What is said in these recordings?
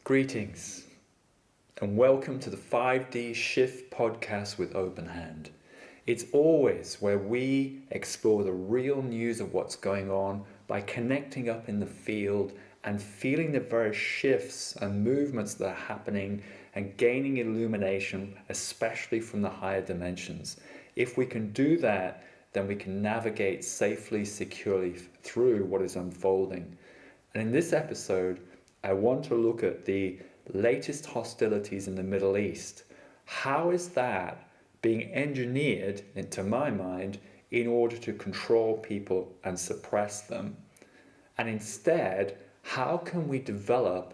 Greetings and welcome to the 5D Shift podcast with Openhand. It's always where we explore the real news of what's going on by connecting up in the field and feeling the various shifts and movements that are happening and gaining illumination, especially from the higher dimensions. If we can do that, then we can navigate safely, securely through what is unfolding. And in this episode, I want to look at the latest hostilities in the Middle East. How is that being engineered, into my mind, in order to control people and suppress them? And instead, how can we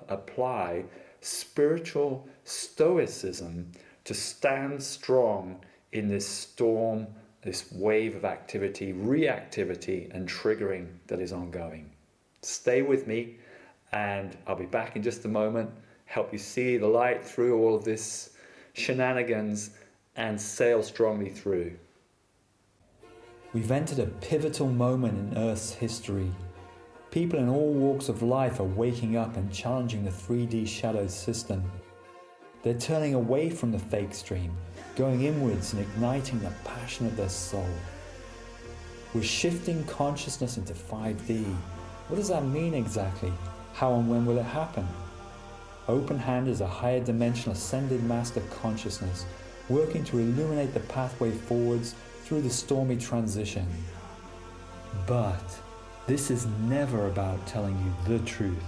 apply spiritual stoicism to stand strong in this storm, this wave of activity, reactivity, and triggering that is ongoing? Stay with me, and I'll be back in just a moment, help you see the light through all of this shenanigans and sail strongly through. We've entered a pivotal moment in Earth's history. People in all walks of life are waking up and challenging the 3D shadow system. They're turning away from the fake stream, going inwards and igniting the passion of their soul. We're shifting consciousness into 5D. What does that mean exactly? How and when will it happen? Openhand is a higher dimensional ascended master consciousness working to illuminate the pathway forwards through the stormy transition. But this is never about telling you the truth.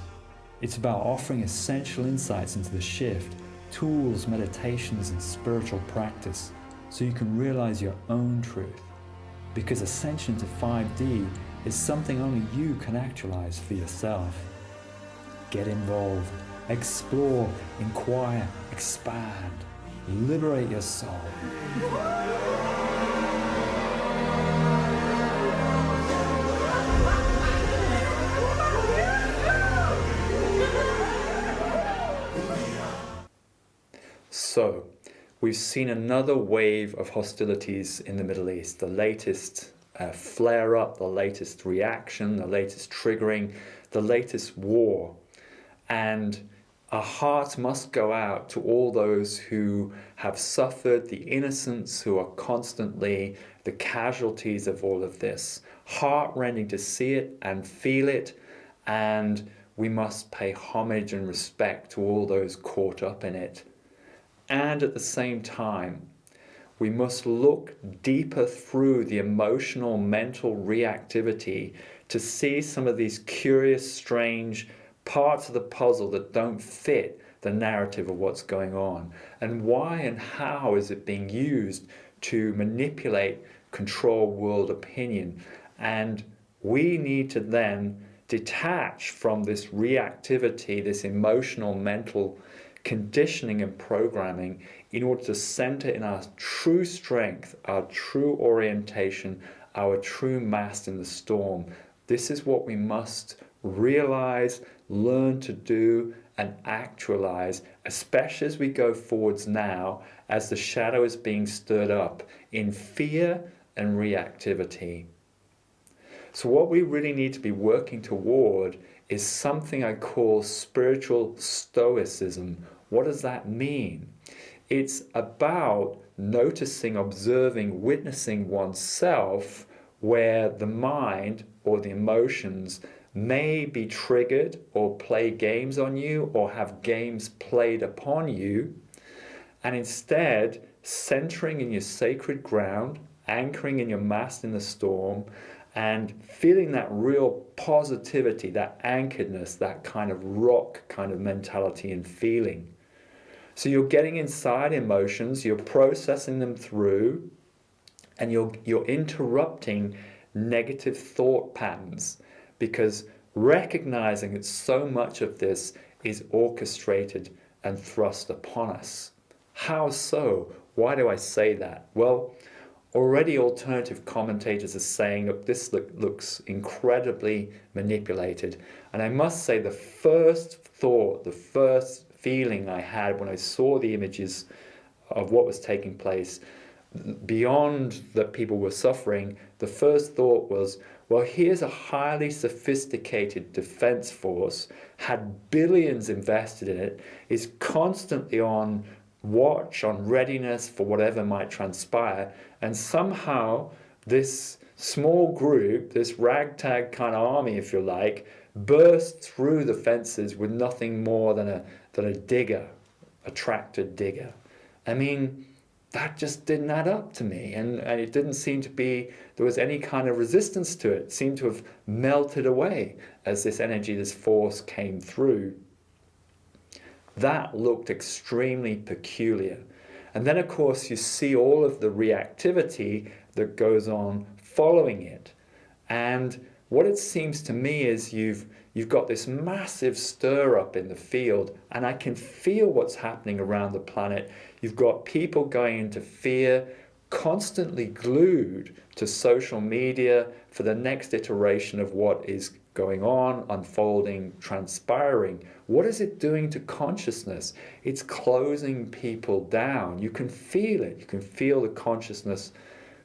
It's about offering essential insights into the shift, tools, meditations, and spiritual practice so you can realize your own truth. Because ascension to 5D is something only you can actualize for yourself. Get involved, explore, inquire, expand, liberate your soul. So, we've seen another wave of hostilities in the Middle East, the latest flare-up, the latest reaction, the latest triggering, the latest war. And our hearts must go out to all those who have suffered, the innocents who are constantly the casualties of all of this. Heart-rending to see it and feel it, and we must pay homage and respect to all those caught up in it. And at the same time, we must look deeper through the emotional, mental reactivity to see some of these curious, strange parts of the puzzle that don't fit the narrative of what's going on. And why and how is it being used to manipulate, control world opinion? And we need to then detach from this reactivity, this emotional, mental conditioning and programming in order to center in our true strength, our true orientation, our true mast in the storm. This is what we must realize, learn to do, and actualize, especially as we go forwards now, as the shadow is being stirred up in fear and reactivity. So what we really need to be working toward is something I call spiritual stoicism. What does that mean? It's about noticing, observing, witnessing oneself where the mind or the emotions may be triggered or play games on you or have games played upon you, and instead centering in your sacred ground, anchoring in your mast in the storm, and feeling that real positivity, that anchoredness, that kind of rock kind of mentality and feeling. So you're getting inside emotions, you're processing them through, and you're interrupting negative thought patterns, because recognizing that so much of this is orchestrated and thrust upon us. How so? Why do I say that? Well, already alternative commentators are saying, look, this looks incredibly manipulated. And I must say, the first thought, the first feeling I had when I saw the images of what was taking place, beyond that people were suffering, the first thought was, Well, here's a highly sophisticated defense force, had billions invested in it, is constantly on watch, on readiness for whatever might transpire, and somehow this small group, this ragtag kind of army, if you like, burst through the fences with nothing more than a digger, a tractor digger. I mean, that just didn't add up to me, and it didn't seem to be there was any kind of resistance to it. It seemed to have melted away as this energy, this force came through. That looked extremely peculiar. And then, of course, you see all of the reactivity that goes on following it. And what it seems to me is you've got this massive stir up in the field, and I can feel what's happening around the planet. You've got people going into fear, constantly glued to social media for the next iteration of what is going on, unfolding, transpiring. What is it doing to consciousness? It's closing people down. You can feel it. You can feel the consciousness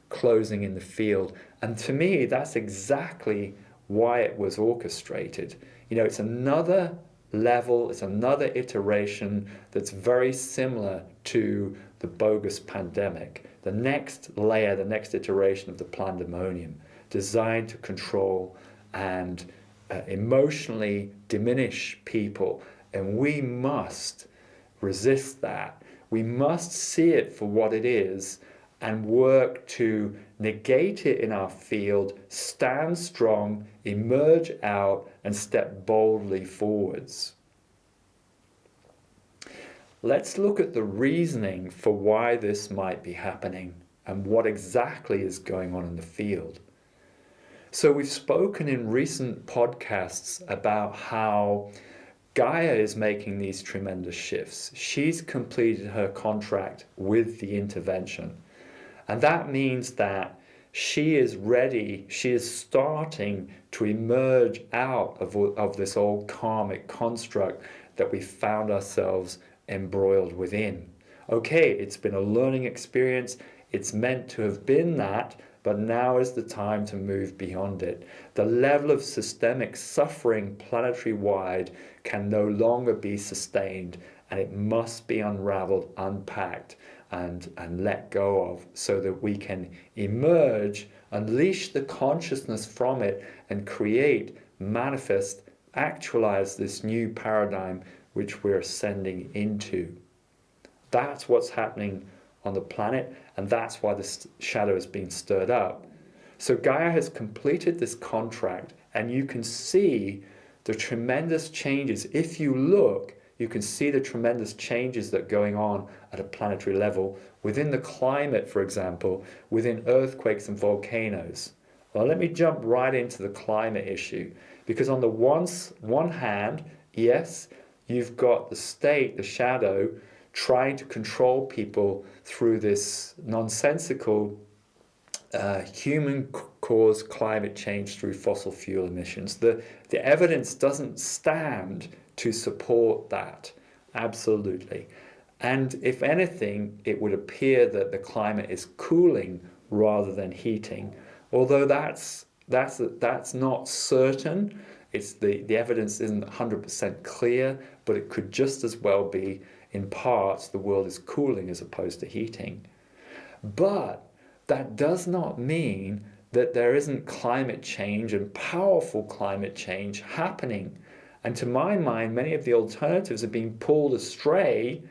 closing in the field. And to me, that's exactly why it was orchestrated. You know, it's another level, it's another iteration that's very similar to the bogus pandemic. The next layer, the next iteration of the pandemonium, designed to control and emotionally diminish people. And we must resist that. We must see it for what it is and work to negate it in our field, stand strong, emerge out, and step boldly forwards. Let's look at the reasoning for why this might be happening and what exactly is going on in the field. So we've spoken in recent podcasts about how Gaia is making these tremendous shifts. She's completed her contract with the intervention. And that means that she is ready, she is starting to emerge out of this old karmic construct that we found ourselves embroiled within. Okay, it's been a learning experience, it's meant to have been that, but now is the time to move beyond it. The level of systemic suffering planetary-wide can no longer be sustained, and it must be unraveled, unpacked, and let go of, so that we can emerge, unleash the consciousness from it, and create, manifest, actualize this new paradigm which we're ascending into. That's what's happening on the planet, and that's why the shadow is being stirred up. So Gaia has completed this contract, and you can see the tremendous changes. If you look, you can see the tremendous changes that are going on at a planetary level within the climate, for example, within earthquakes and volcanoes. Well, let me jump right into the climate issue, because on the one hand, yes, you've got the state, the shadow, trying to control people through this nonsensical human-caused climate change through fossil fuel emissions. The evidence doesn't stand to support that, absolutely. And if anything, it would appear that the climate is cooling rather than heating, although that's not certain. It's the evidence isn't 100% clear, but it could just as well be in parts the world is cooling as opposed to heating. But that does not mean that there isn't climate change and powerful climate change happening. And to my mind, many of the alternatives are being pulled astray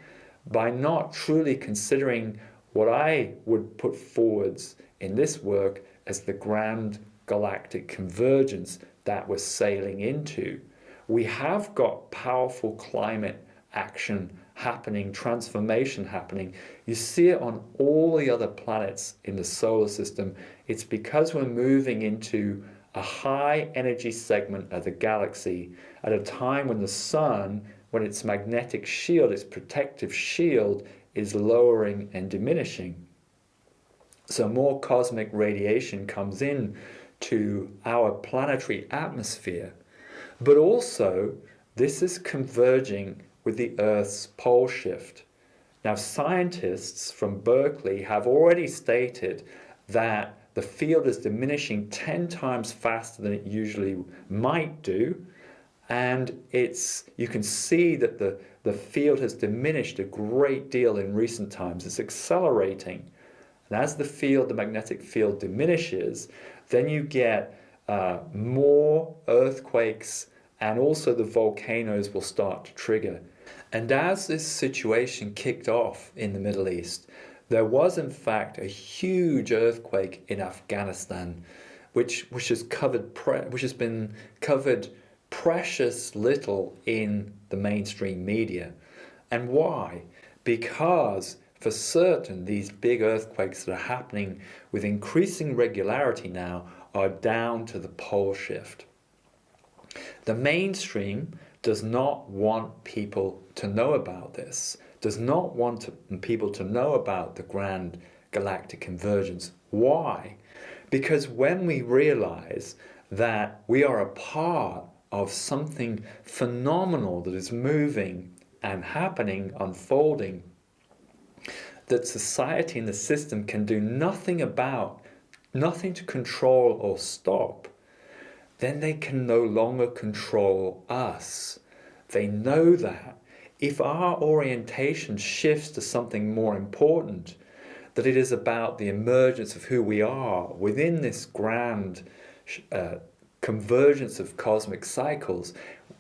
by not truly considering what I would put forwards in this work as the grand galactic convergence that we're sailing into. We have got powerful climate action happening, transformation happening. You see it on all the other planets in the solar system. It's because we're moving into a high energy segment of the galaxy at a time when the sun, when its magnetic shield, its protective shield, is lowering and diminishing. So more cosmic radiation comes in to our planetary atmosphere. But also, this is converging with the Earth's pole shift. Now, scientists from Berkeley have already stated that The field is diminishing 10 times faster than it usually might do. And you can see that the field has diminished a great deal in recent times. It's accelerating. And as the magnetic field diminishes, then you get more earthquakes, and also the volcanoes will start to trigger. And as this situation kicked off in the Middle East, there was in fact a huge earthquake in Afghanistan, which has been covered precious little in the mainstream media. And why? Because for certain these big earthquakes that are happening with increasing regularity now are down to the pole shift. The mainstream does not want people to know about this, does not want people to know about the grand galactic convergence. Why? Because when we realize that we are a part of something phenomenal that is moving and happening, unfolding, that society and the system can do nothing about, nothing to control or stop, then they can no longer control us. They know that if our orientation shifts to something more important, that it is about the emergence of who we are within this grand convergence of cosmic cycles,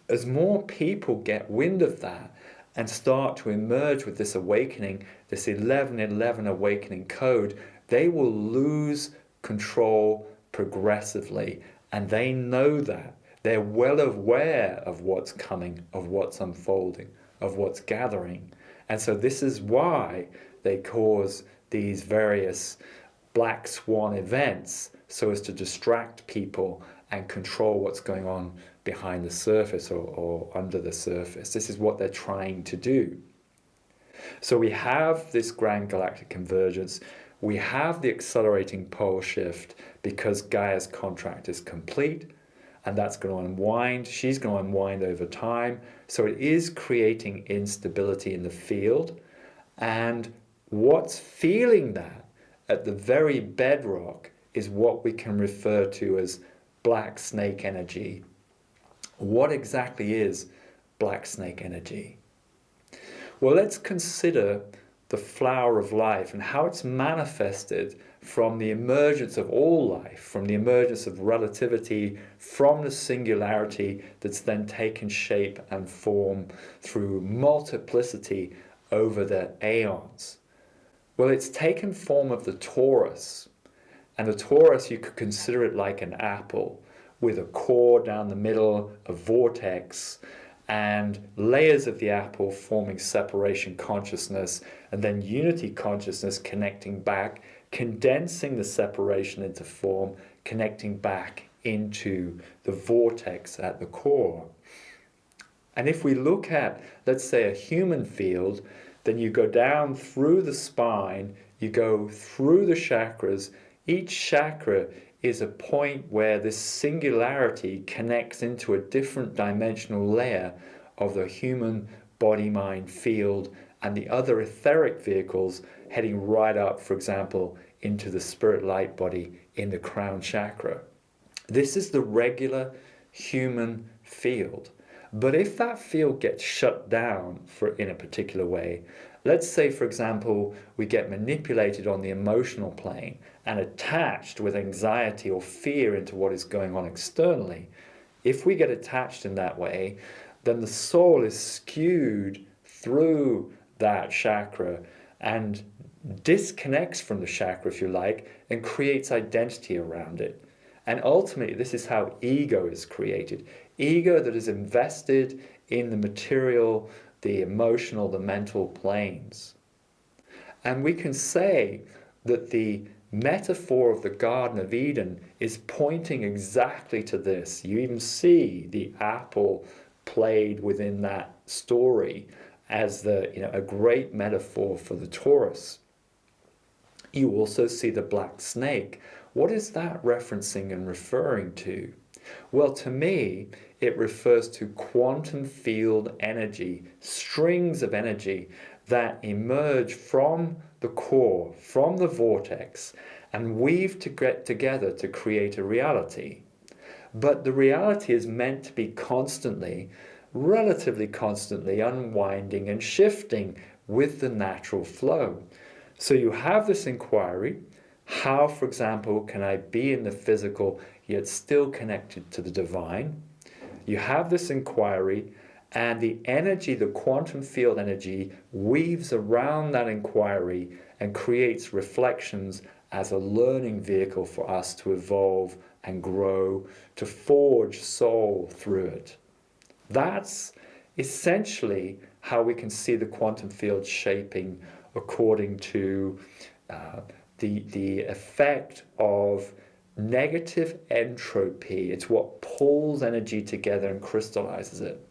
as more people get wind of that and start to emerge with this awakening, this 1111 awakening code, they will lose control progressively. And they know that. They're well aware of what's coming, of what's unfolding, of what's gathering. And so this is why they cause these various black swan events, so as to distract people and control what's going on behind the surface or under the surface. This is what they're trying to do. So we have this grand galactic convergence. We have the accelerating pole shift because Gaia's contract is complete, and that's going to unwind. She's going to unwind over time. So it is creating instability in the field. And what's feeling that at the very bedrock is what we can refer to as black snake energy. What exactly is black snake energy? Well, let's consider the flower of life and how it's manifested from the emergence of all life, from the emergence of relativity, from the singularity that's then taken shape and form through multiplicity over the aeons. Well, it's taken form of the torus. And the torus, you could consider it like an apple with a core down the middle, a vortex, and layers of the apple forming separation consciousness, and then unity consciousness connecting back, condensing the separation into form, connecting back into the vortex at the core. And if we look at, let's say, a human field, then you go down through the spine, you go through the chakras. Each chakra is a point where this singularity connects into a different dimensional layer of the human body-mind field and the other etheric vehicles heading right up, for example, into the spirit light body in the crown chakra. This is the regular human field. But if that field gets shut down in a particular way, let's say, for example, we get manipulated on the emotional plane and attached with anxiety or fear into what is going on externally. If we get attached in that way, then the soul is skewed through that chakra and disconnects from the chakra, if you like, and creates identity around it. And ultimately, this is how ego is created. Ego that is invested in the material, the emotional, the mental planes. And we can say that the metaphor of the Garden of Eden is pointing exactly to this. You even see the apple played within that story as a great metaphor for the torus. You also see the black snake. What is that referencing and referring to? Well, to me, it refers to quantum field energy, strings of energy that emerge from the core, from the vortex, and weave to get together to create a reality. But the reality is meant to be constantly, relatively constantly unwinding and shifting with the natural flow. So you have this inquiry, how, for example, can I be in the physical yet still connected to the divine? You have this inquiry, and the energy, the quantum field energy, weaves around that inquiry and creates reflections as a learning vehicle for us to evolve and grow, to forge soul through it. That's essentially how we can see the quantum field shaping according to the effect of negative entropy. It's what pulls energy together and crystallizes it.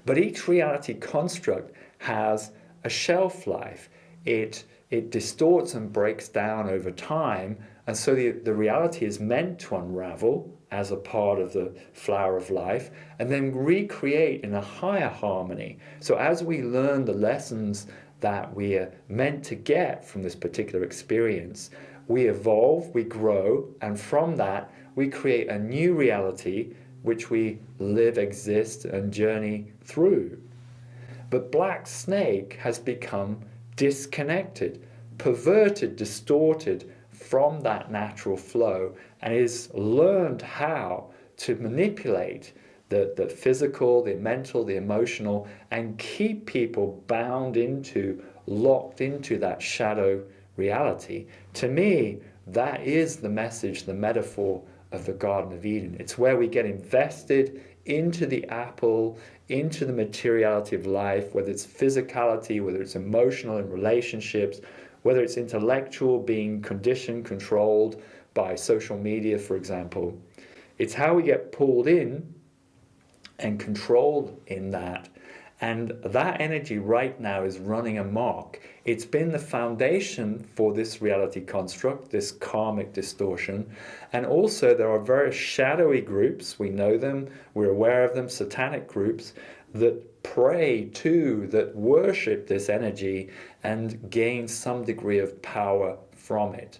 But each reality construct has a shelf life. It distorts and breaks down over time, and so the reality is meant to unravel as a part of the flower of life and then recreate in a higher harmony. So as we learn the lessons that we are meant to get from this particular experience, we evolve, we grow, and from that we create a new reality which we live, exist, and journey through. But Black Snake has become disconnected, perverted, distorted from that natural flow, and is learned how to manipulate the physical, the mental, the emotional, and keep people bound into, locked into that shadow reality. To me, that is the message, the metaphor of the Garden of Eden. It's where we get invested into the apple, into the materiality of life, whether it's physicality, whether it's emotional and relationships, whether it's intellectual, being conditioned, controlled by social media, for example. It's how we get pulled in and controlled in that. And that energy right now is running amok. It's been the foundation for this reality construct, this karmic distortion. And also there are various shadowy groups, we know them, we're aware of them, satanic groups, that pray to, that worship this energy and gain some degree of power from it.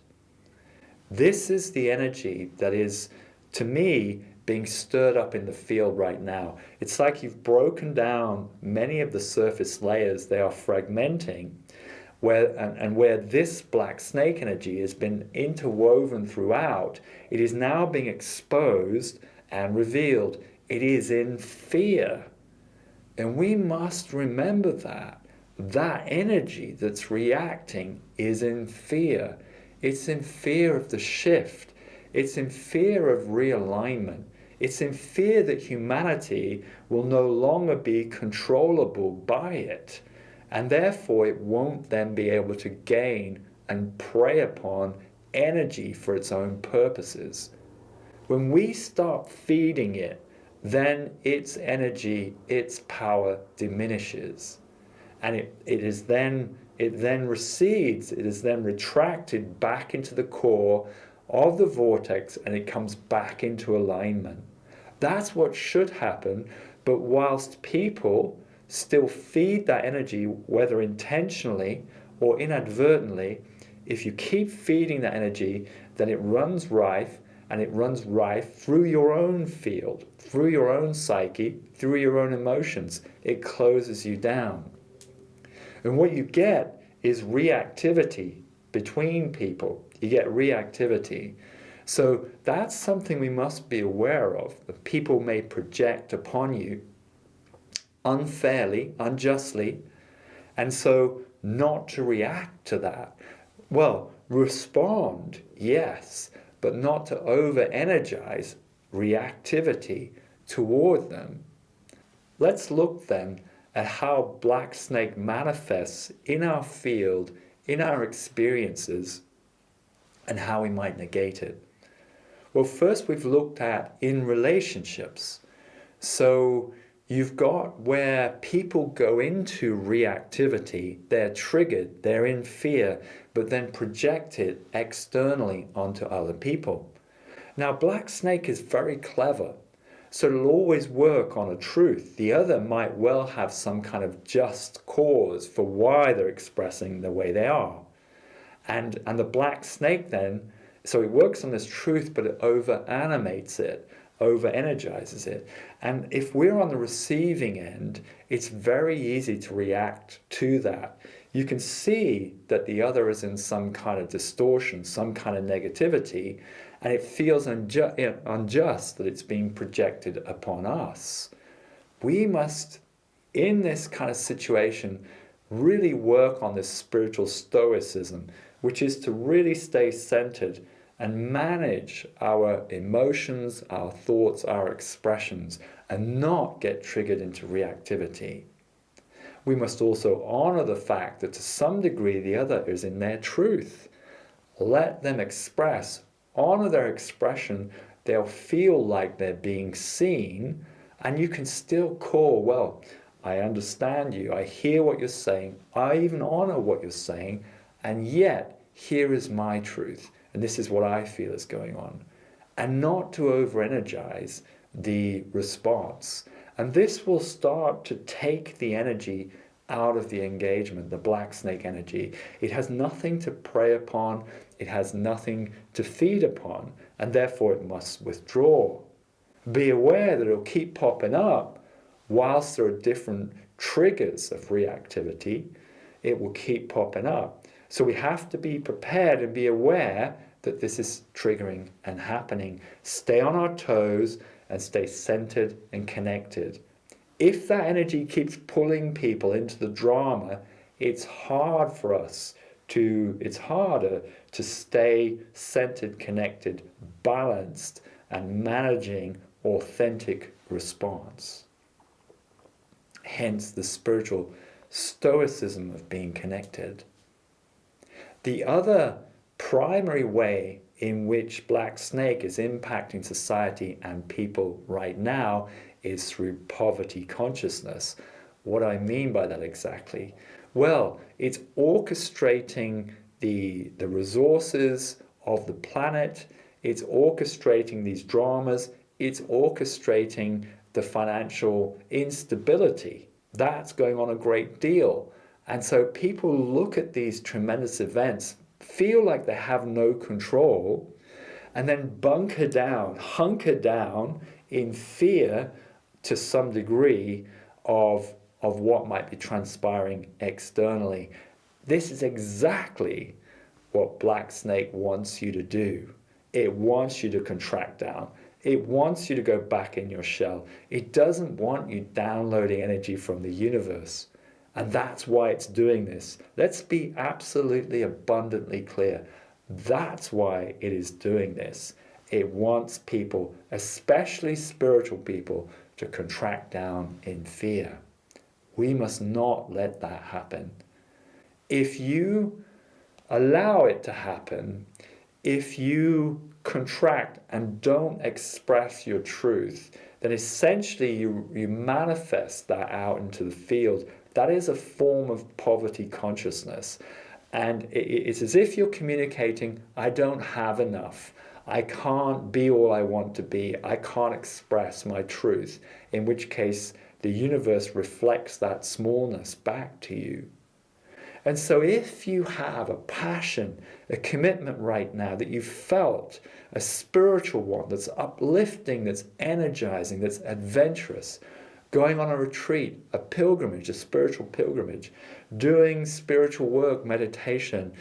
This is the energy that is, to me, being stirred up in the field right now. It's like you've broken down many of the surface layers, they are fragmenting, where this black snake energy has been interwoven throughout, it is now being exposed and revealed. It is in fear. And we must remember that energy that's reacting is in fear. It's in fear of the shift. It's in fear of realignment. It's in fear that humanity will no longer be controllable by it, and therefore it won't then be able to gain and prey upon energy for its own purposes. When we start feeding it, then its energy, its power diminishes, and it then recedes, it is then retracted back into the core of the vortex, and it comes back into alignment. That's what should happen, but whilst people still feed that energy, whether intentionally or inadvertently, if you keep feeding that energy, then it runs rife, and it runs rife through your own field, through your own psyche, through your own emotions. It closes you down. And what you get is reactivity between people. You get reactivity. So that's something we must be aware of, that people may project upon you unfairly, unjustly, and so not to react to that. Well, respond, yes, but not to over-energize reactivity toward them. Let's look then at how Black Snake manifests in our field, in our experiences, and how we might negate it. Well, first we've looked at in relationships. So you've got where people go into reactivity, they're triggered, they're in fear, but then project it externally onto other people. Now, Black Snake is very clever, so it'll always work on a truth. The other might well have some kind of just cause for why they're expressing the way they are. And the black snake then, so it works on this truth, but it over-animates it, over-energizes it. And if we're on the receiving end, it's very easy to react to that. You can see that the other is in some kind of distortion, some kind of negativity, and it feels unjust that it's being projected upon us. We must, in this kind of situation, really work on this spiritual stoicism, which is to really stay centered and manage our emotions, our thoughts, our expressions, and not get triggered into reactivity. We must also honor the fact that to some degree the other is in their truth. Let them express, honor their expression, they'll feel like they're being seen, and you can still call, well, I understand you, I hear what you're saying, I even honor what you're saying, and yet here is my truth, and this is what I feel is going on. And not to over-energize the response. And this will start to take the energy out of the engagement, the black snake energy. It has nothing to prey upon, it has nothing to feed upon, and therefore it must withdraw. Be aware that it'll keep popping up whilst there are different triggers of reactivity. It will keep popping up. So we have to be prepared and be aware that this is triggering and happening. Stay on our toes and stay centered and connected. If that energy keeps pulling people into the drama, it's harder to stay centered, connected, balanced, and managing authentic response. Hence the spiritual stoicism of being connected. The other primary way in which black snake is impacting society and people right now is through poverty consciousness. What do I mean by that exactly? Well, it's orchestrating the resources of the planet, it's orchestrating these dramas, it's orchestrating the financial instability. That's going on a great deal. And so people look at these tremendous events, feel like they have no control, and then hunker down in fear to some degree of what might be transpiring externally. This is exactly what Black Snake wants you to do. It wants you to contract down. It wants you to go back in your shell. It doesn't want you downloading energy from the universe. And that's why it's doing this. Let's be absolutely abundantly clear. That's why it is doing this. It wants people, especially spiritual people, to contract down in fear. We must not let that happen. If you allow it to happen, if you contract and don't express your truth, then essentially you manifest that out into the field. That is a form of poverty consciousness. And it's as if you're communicating, I don't have enough. I can't be all I want to be. I can't express my truth. In which case, the universe reflects that smallness back to you. And so if you have a passion, a commitment right now that you've felt, a spiritual one that's uplifting, that's energizing, that's adventurous, going on a retreat, a pilgrimage, a spiritual pilgrimage, doing spiritual work, meditation,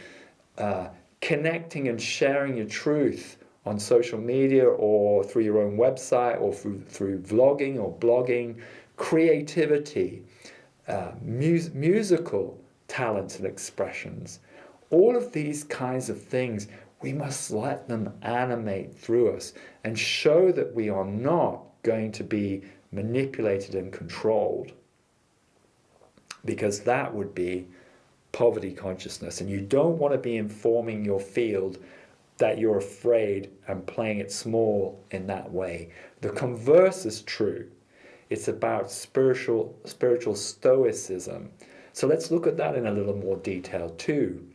connecting and sharing your truth on social media or through your own website or through vlogging or blogging, creativity, musical talents and expressions. All of these kinds of things, we must let them animate through us and show that we are not going to be manipulated and controlled, because that would be poverty consciousness, and you don't want to be informing your field that you're afraid and playing it small in that way. The converse is true. It's about spiritual stoicism. So let's look at that in a little more detail too.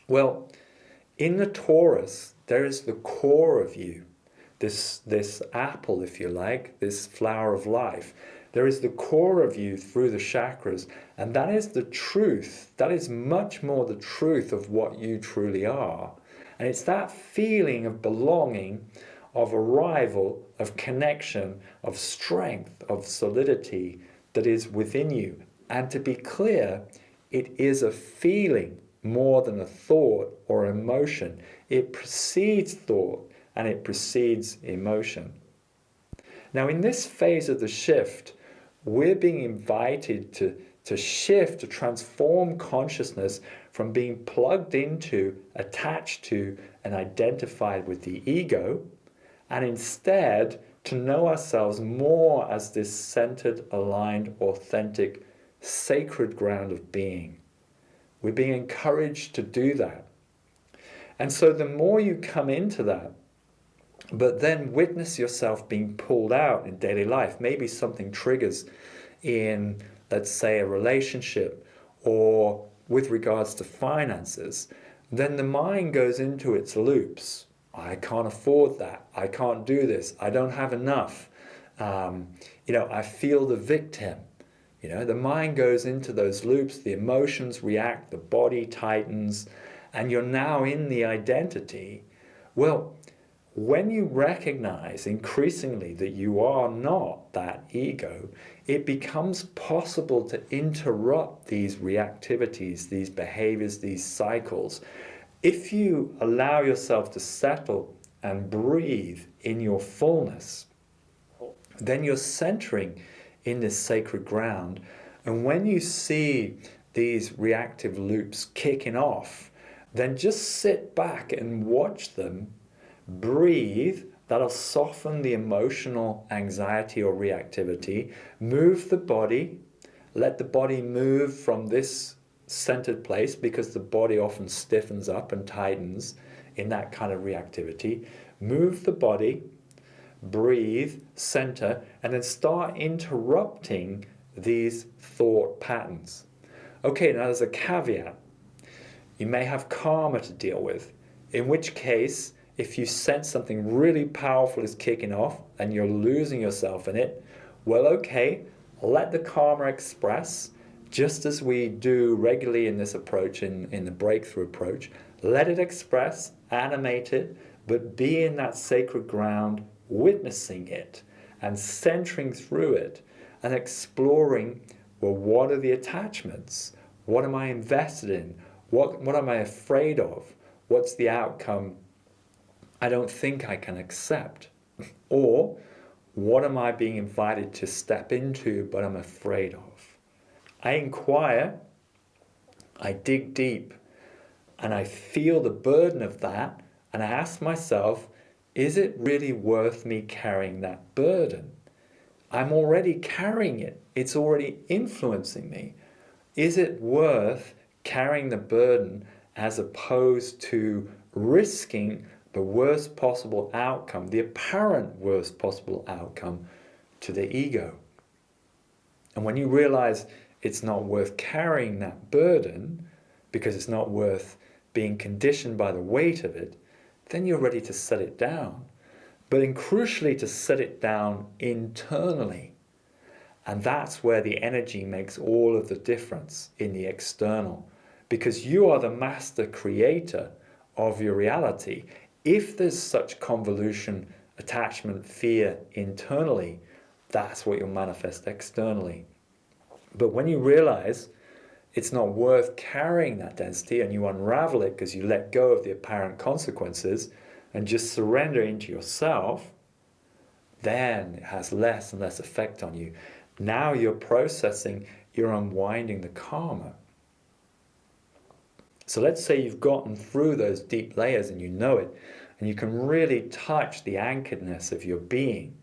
Well, in the Taurus, there is the core of you, this apple, if you like, this flower of life. There is the core of you through the chakras, And that is the truth. That is much more the truth of what you truly are. And it's that feeling of belonging, of arrival, of connection, of strength, of solidity that is within you. And to be clear, it is a feeling more than a thought or emotion. It precedes thought and it precedes emotion. Now, in this phase of the shift, we're being invited to shift, to transform consciousness from being plugged into, attached to, and identified with the ego, and instead to know ourselves more as this centered, aligned, authentic, sacred ground of being. We're being encouraged to do that. And so the more you come into that, but then witness yourself being pulled out in daily life, maybe something triggers in, let's say, a relationship or with regards to finances, then the mind goes into its loops. I can't afford that. I can't do this. I don't have enough. I feel the victim. The mind goes into those loops, the emotions react, the body tightens, and you're now in the identity. Well, when you recognize increasingly that you are not that ego, it becomes possible to interrupt these reactivities, these behaviors, these cycles. If you allow yourself to settle and breathe in your fullness, then you're centering in this sacred ground. And when you see these reactive loops kicking off, then just sit back and watch them, breathe. That'll soften the emotional anxiety or reactivity. Move the body. Let the body move from this centered place, because the body often stiffens up and tightens in that kind of reactivity. Move the body, breathe, center, and then start interrupting these thought patterns. Okay, now there's a caveat. You may have karma to deal with, in which case, if you sense something really powerful is kicking off and you're losing yourself in it, well, okay, let the karma express, just as we do regularly in this approach, in the breakthrough approach. Let it express, animate it, but be in that sacred ground, witnessing it and centering through it and exploring, well, what are the attachments? What am I invested in? What am I afraid of? What's the outcome I don't think I can accept? Or what am I being invited to step into but I'm afraid of? I inquire, I dig deep, and I feel the burden of that, and I ask myself, is it really worth me carrying that burden? I'm already carrying it. It's already influencing me. Is it worth carrying the burden as opposed to risking the worst possible outcome, the apparent worst possible outcome to the ego? And when you realize it's not worth carrying that burden because it's not worth being conditioned by the weight of it, then you're ready to set it down. But crucially, to set it down internally. And that's where the energy makes all of the difference in the external, because you are the master creator of your reality. If there's such convolution, attachment, fear internally, that's what you'll manifest externally. But when you realize it's not worth carrying that density and you unravel it because you let go of the apparent consequences and just surrender into yourself, then it has less and less effect on you. Now you're processing, you're unwinding the karma. So let's say you've gotten through those deep layers and you know it, and you can really touch the anchoredness of your being.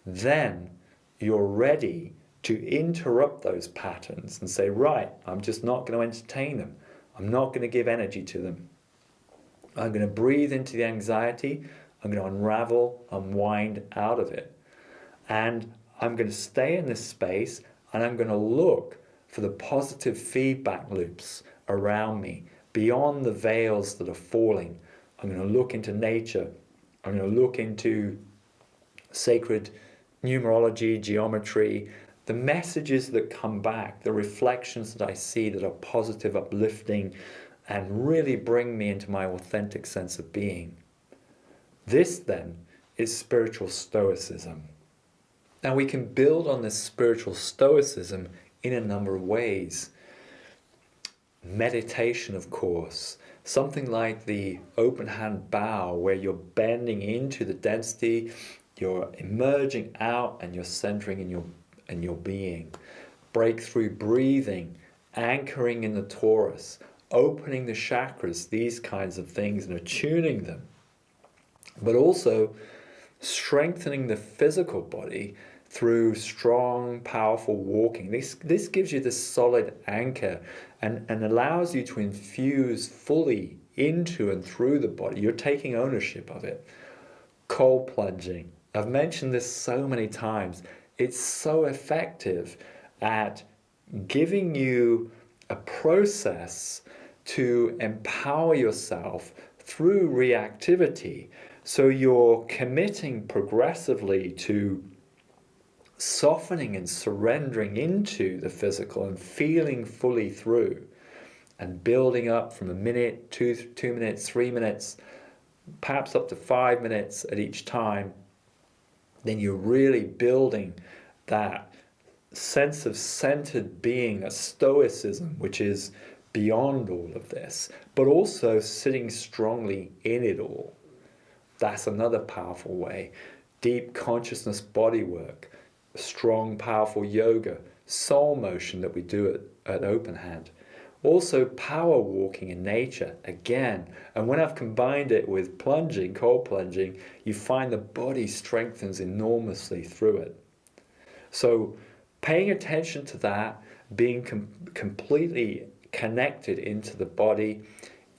Then you're ready to interrupt those patterns and say, right, I'm just not going to entertain them. I'm not going to give energy to them. I'm going to breathe into the anxiety. I'm going to unravel, unwind out of it. And I'm going to stay in this space, and I'm going to look for the positive feedback loops around me, beyond the veils that are falling. I'm going to look into nature. I'm going to look into sacred numerology, geometry, the messages that come back, the reflections that I see that are positive, uplifting, and really bring me into my authentic sense of being. This then is spiritual stoicism. Now we can build on this spiritual stoicism in a number of ways. Meditation, of course, something like the Openhand bow, where you're bending into the density, you're emerging out, and you're centering in your being. Breakthrough breathing, anchoring in the torus, opening the chakras, these kinds of things, and attuning them. But also strengthening the physical body through strong, powerful walking. This gives you this solid anchor and allows you to infuse fully into and through the body. You're taking ownership of it. Cold plunging. I've mentioned this so many times. It's so effective at giving you a process to empower yourself through reactivity. So you're committing progressively to softening and surrendering into the physical and feeling fully through, and building up from a minute, 2 minutes, 3 minutes, perhaps up to 5 minutes at each time. Then you're really building that sense of centered being, a stoicism, which is beyond all of this, but also sitting strongly in it all. That's another powerful way. Deep consciousness body work, strong, powerful yoga, soul motion that we do at Openhand. Also power walking in nature, again. And when I've combined it with plunging, cold plunging, you find the body strengthens enormously through it. So paying attention to that, being completely connected into the body,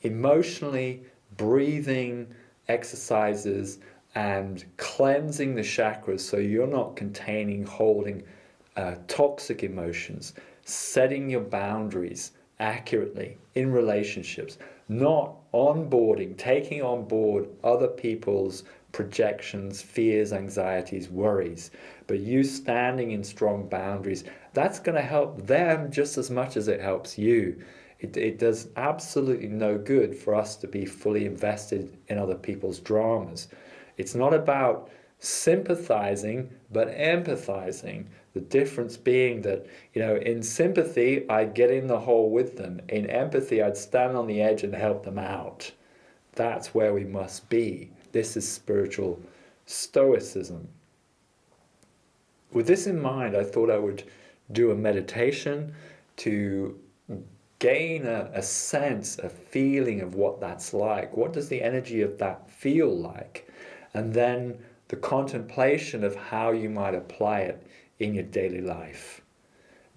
emotionally, breathing exercises, and cleansing the chakras so you're not containing, holding toxic emotions, setting your boundaries accurately in relationships, not onboarding, taking on board other people's projections, fears, anxieties, worries, but you standing in strong boundaries. That's going to help them just as much as it helps you. It does absolutely no good for us to be fully invested in other people's dramas. It's not about sympathizing, but empathizing. The difference being that, in sympathy, I'd get in the hole with them. In empathy, I'd stand on the edge and help them out. That's where we must be. This is spiritual stoicism. With this in mind, I thought I would do a meditation to gain a sense, a feeling of what that's like. What does the energy of that feel like? And then the contemplation of how you might apply it in your daily life.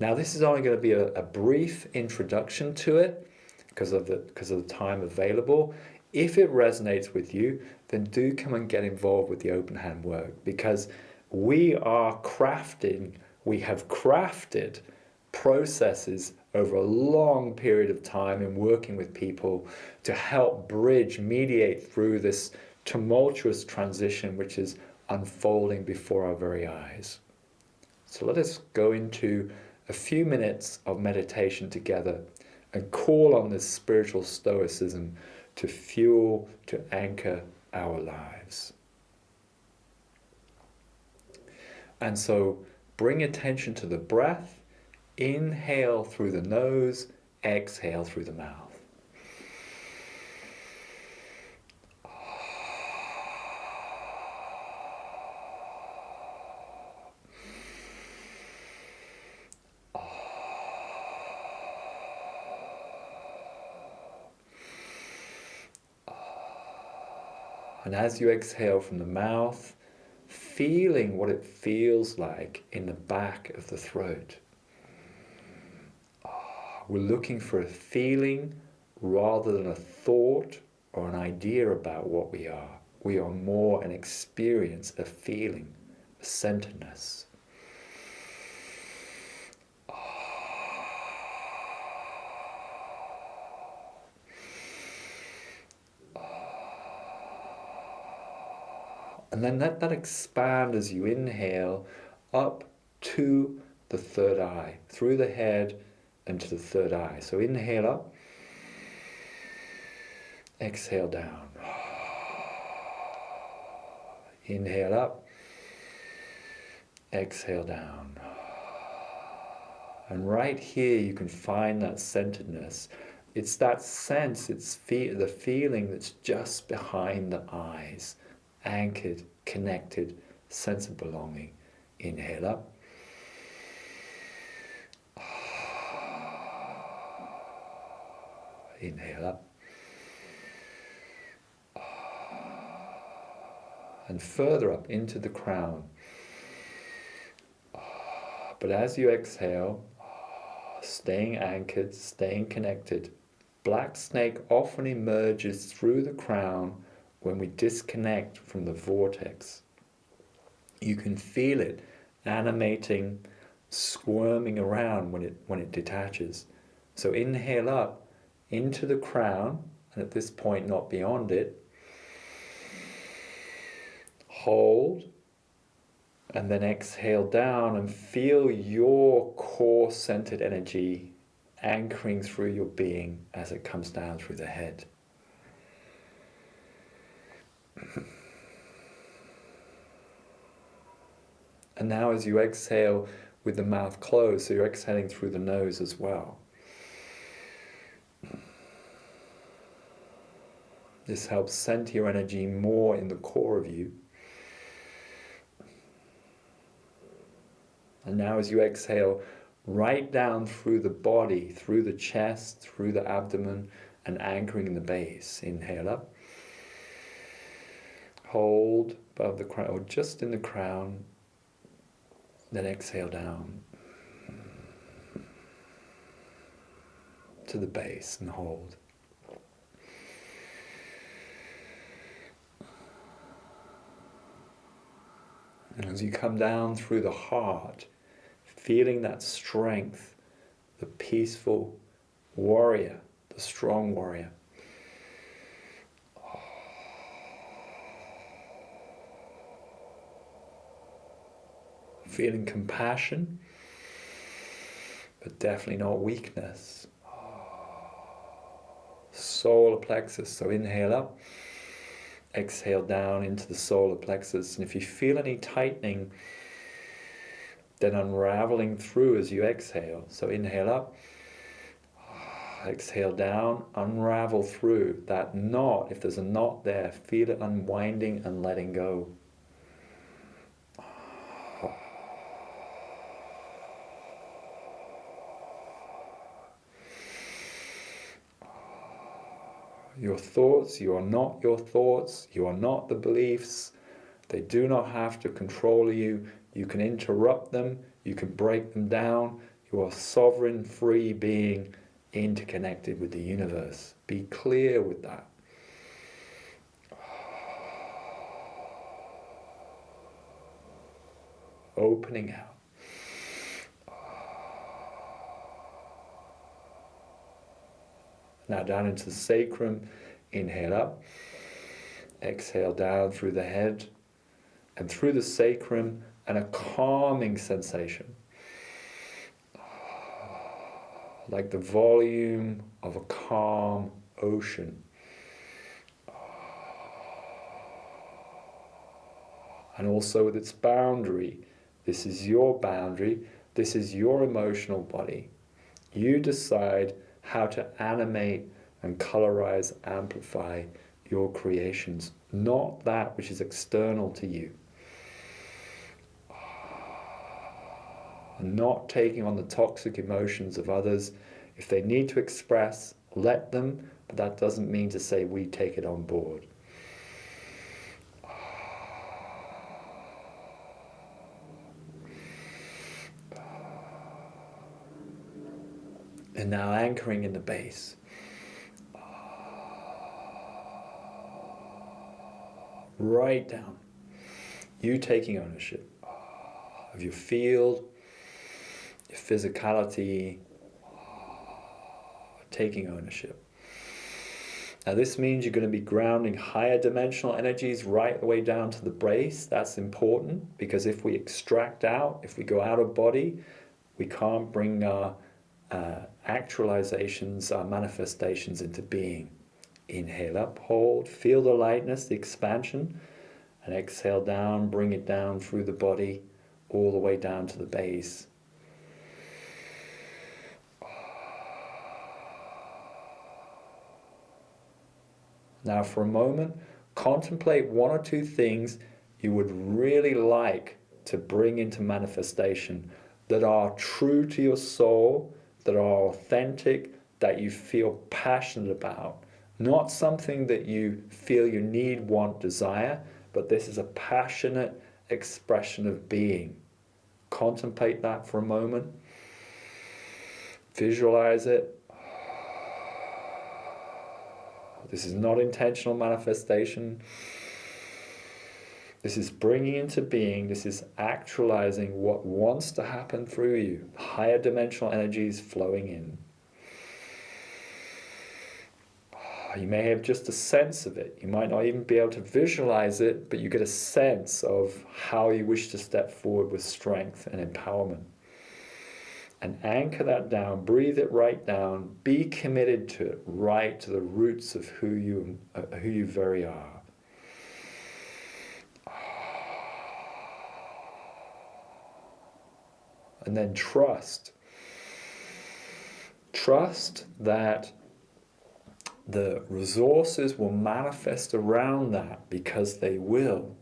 Now, this is only going to be a brief introduction to it because of the time available. If it resonates with you, then do come and get involved with the Openhand work, because we have crafted processes over a long period of time in working with people to help bridge, mediate through this tumultuous transition which is unfolding before our very eyes. So let us go into a few minutes of meditation together and call on this spiritual stoicism to fuel, to anchor our lives. And so bring attention to the breath. Inhale through the nose, exhale through the mouth. And as you exhale from the mouth, feeling what it feels like in the back of the throat. We're looking for a feeling rather than a thought or an idea about what we are. We are more an experience, a feeling, a centeredness. And then let that expand as you inhale up to the third eye, through the head and to the third eye. So inhale up, exhale down. Inhale up, exhale down. And right here you can find that centeredness. It's that sense, it's the feeling that's just behind the eyes, anchored, connected, sense of belonging. Inhale up. Inhale up. And further up into the crown. But as you exhale, staying anchored, staying connected, black snake often emerges through the crown when we disconnect from the vortex. You can feel it animating, squirming around when it detaches. So inhale up into the crown, and at this point not beyond it. Hold, and then exhale down and feel your core centered energy anchoring through your being as it comes down through the head. And now as you exhale with the mouth closed, so you're exhaling through the nose as well. This helps center your energy more in the core of you. And now as you exhale, right down through the body, through the chest, through the abdomen, and anchoring in the base. Inhale up. Hold above the crown, or just in the crown. Then exhale down to the base and hold. And as you come down through the heart, feeling that strength, the peaceful warrior, the strong warrior. Feeling compassion, but definitely not weakness. Solar plexus, so inhale up, exhale down into the solar plexus. And if you feel any tightening, then unraveling through as you exhale. So inhale up, exhale down, unravel through that knot. If there's a knot there, feel it unwinding and letting go. Your thoughts, you are not your thoughts, you are not the beliefs. They do not have to control you. You can interrupt them, you can break them down. You are sovereign, free being, interconnected with the universe. Be clear with that. Opening out. Now down into the sacrum, inhale up, exhale down through the head and through the sacrum, and a calming sensation. Like the volume of a calm ocean. And also with its boundary. This is your boundary, this is your emotional body. You decide how to animate and colorize, amplify your creations, not that which is external to you. Not taking on the toxic emotions of others. If they need to express, let them, but that doesn't mean to say we take it on board. And now anchoring in the base. Right down. You taking ownership of your field, your physicality, taking ownership. Now this means you're going to be grounding higher dimensional energies right the way down to the base. That's important because if we extract out, if we go out of body, We can't bring our actualizations, our manifestations into being. Inhale up, hold, feel the lightness, the expansion, and exhale down, bring it down through the body, all the way down to the base. Now for a moment, contemplate one or two things you would really like to bring into manifestation that are true to your soul, that are authentic, that you feel passionate about. Not something that you feel you need, want, desire, but this is a passionate expression of being. Contemplate that for a moment. Visualize it. This is not intentional manifestation. This is bringing into being, this is actualizing what wants to happen through you. Higher dimensional energies flowing in. You may have just a sense of it. You might not even be able to visualize it, but you get a sense of how you wish to step forward with strength and empowerment. And anchor that down, breathe it right down, be committed to it, right to the roots of who you very are. And then trust. Trust that the resources will manifest around that, because they will.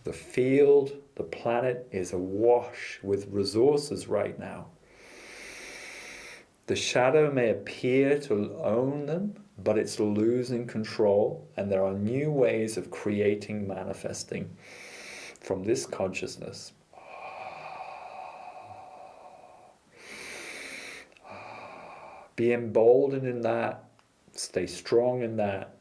The field, the planet is awash with resources right now. The shadow may appear to own them, but it's losing control, and there are new ways of creating, manifesting from this consciousness. Be emboldened in that, stay strong in that.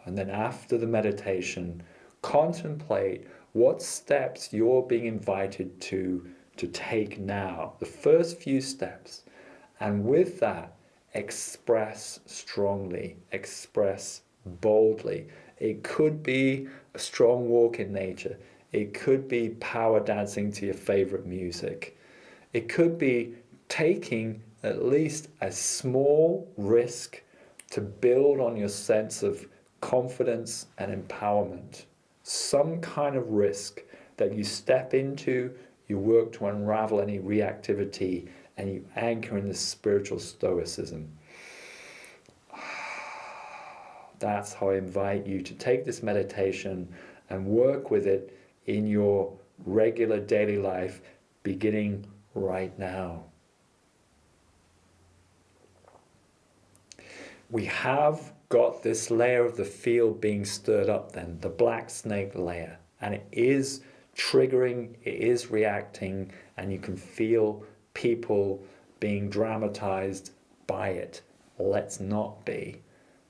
And then after the meditation, contemplate what steps you're being invited to take now, the first few steps. And with that, express strongly, express boldly. It could be a strong walk in nature. It could be power dancing to your favorite music. It could be taking at least a small risk to build on your sense of confidence and empowerment. Some kind of risk that you step into, you work to unravel any reactivity, and you anchor in this spiritual stoicism. That's how I invite you to take this meditation and work with it in your regular daily life, beginning right now. We have got this layer of the field being stirred up then, the black snake layer, and it is triggering, it is reacting, and you can feel people being dramatized by it. Let's not be.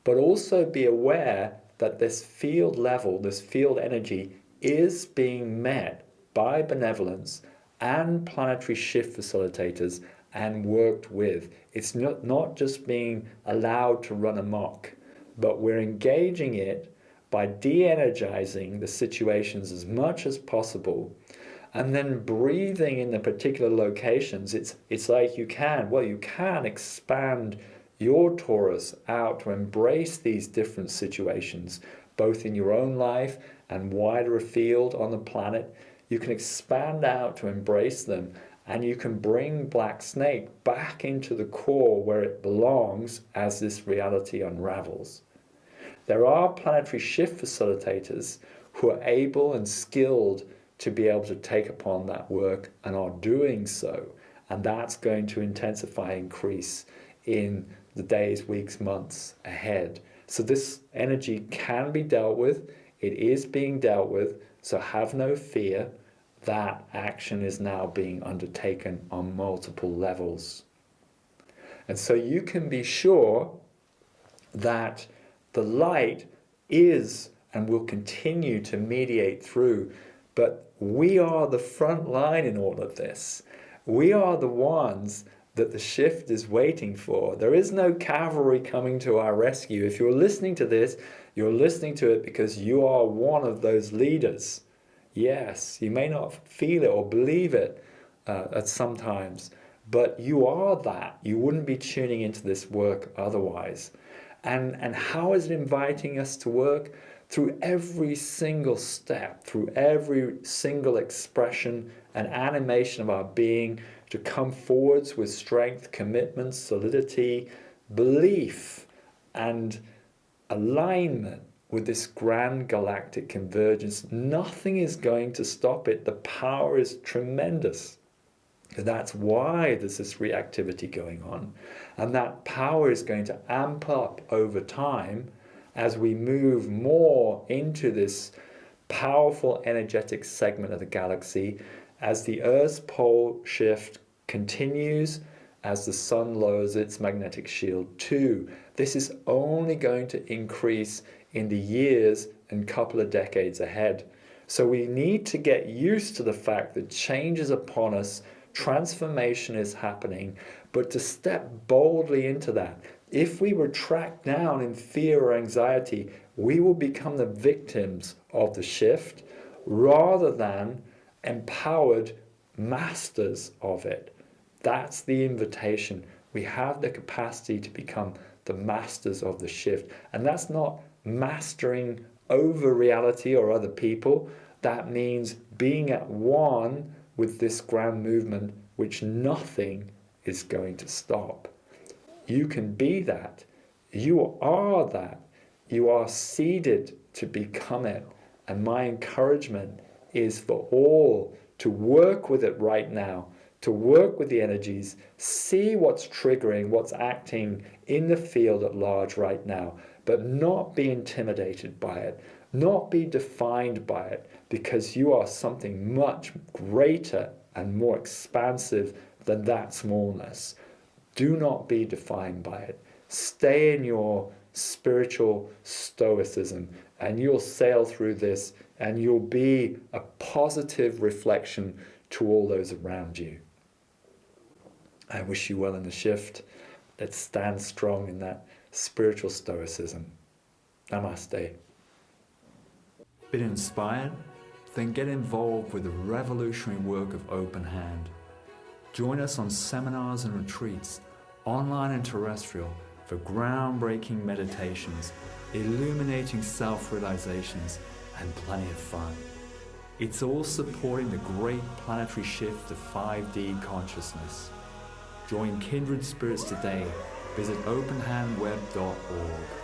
But also be aware that this field level, this field energy is being met by benevolence and planetary shift facilitators and worked with. It's not just being allowed to run amok, but we're engaging it by de-energizing the situations as much as possible, and then breathing in the particular locations. It's like you can expand your torus out to embrace these different situations, both in your own life and wider afield on the planet. You can expand out to embrace them, and you can bring Black Snake back into the core where it belongs as this reality unravels. There are planetary shift facilitators who are able and skilled to be able to take upon that work and are doing so. And that's going to intensify, increase in the days, weeks, months ahead. So this energy can be dealt with. It is being dealt with. So have no fear. That action is now being undertaken on multiple levels. And so you can be sure that the light is and will continue to mediate through, but we are the front line in all of this. We are the ones that the shift is waiting for. There is no cavalry coming to our rescue. If you're listening to this, you're listening to it because you are one of those leaders. Yes, you may not feel it or believe it at some times, but you are that. You wouldn't be tuning into this work otherwise. And how is it inviting us to work? Through every single step, through every single expression and animation of our being, to come forwards with strength, commitment, solidity, belief, and alignment with this grand galactic convergence. Nothing is going to stop it. The power is tremendous. That's why there's this reactivity going on. And that power is going to amp up over time as we move more into this powerful energetic segment of the galaxy, as the Earth's pole shift continues, as the sun lowers its magnetic shield too. This is only going to increase in the years and couple of decades ahead. So we need to get used to the fact that change is upon us, transformation is happening, but to step boldly into that. If we were tracked down in fear or anxiety, we will become the victims of the shift rather than empowered masters of it. That's the invitation. We have the capacity to become the masters of the shift. And that's not mastering over reality or other people. That means being at one with this grand movement, which nothing is going to stop. You can be that. You are that. You are seeded to become it. And my encouragement is for all to work with it right now, to work with the energies, see what's triggering, what's acting in the field at large right now, but not be intimidated by it, not be defined by it, because you are something much greater and more expansive than that smallness. Do not be defined by it. Stay in your spiritual stoicism, and you'll sail through this, and you'll be a positive reflection to all those around you. I wish you well in the shift. Let's stand strong in that spiritual stoicism. Namaste. Been inspired? Then get involved with the revolutionary work of Openhand. Join us on seminars and retreats, online and terrestrial, for groundbreaking meditations, illuminating self-realizations, and plenty of fun. It's all supporting the great planetary shift to 5D consciousness. Join kindred spirits today. Visit openhandweb.org.